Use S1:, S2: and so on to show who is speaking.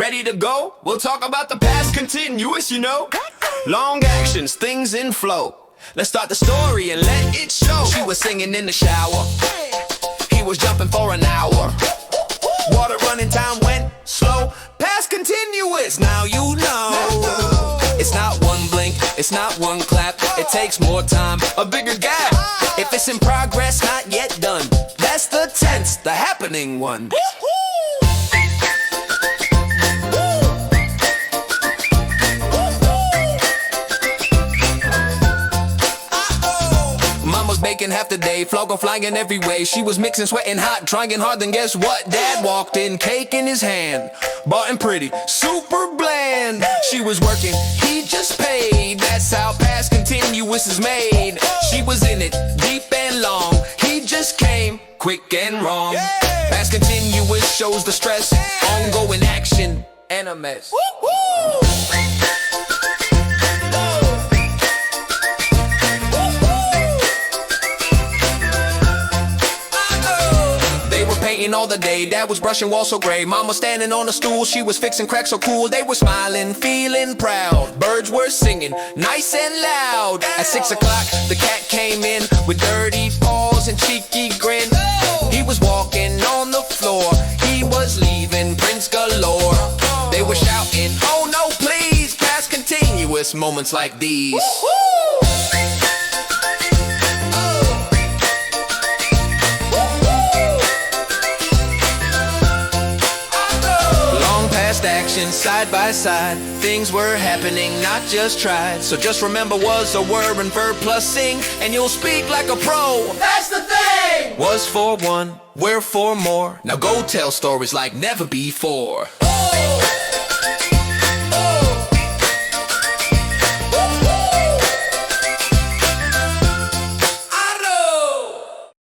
S1: ready to go? We'll talk about the past continuous, you know. Long actions, things in flow. Let's start the story and let it show. She was singing in the shower. He was jumping for an hour. Water running, time went slow. Past continuous, now you know. It's not one blink, it's not one clap. It takes more time, a bigger gap. If it's in progress, not yet done, that's the tense, the happening one. Baking half the day, flogo flying every way. She was mixing, sweating hot, trying hard, then guess what? Dad walked in, cake in his hand, bought and pretty, super bland. She was working, he just paid. That's how past continuous is made. She was in it, deep and long. He just came, quick and wrong. Past continuous shows the stress, ongoing action, and a mess. All the day, Dad was brushing walls so gray. Mama standing on a stool, she was fixing cracks so cool. They were smiling, feeling proud. Birds were singing, nice and loud. At 6 o'clock, the cat came in with dirty paws and cheeky grin. He was walking on the floor, he was leaving prints galore. They were shouting, oh no please, past continuous, moments like these. Action side by side, things were happening, not just tried. So just remember was a word and verb plus sing, and you'll speak like a pro.
S2: That's the thing!
S1: Was for one, we're for more. Now go tell stories like never before.
S2: Oh.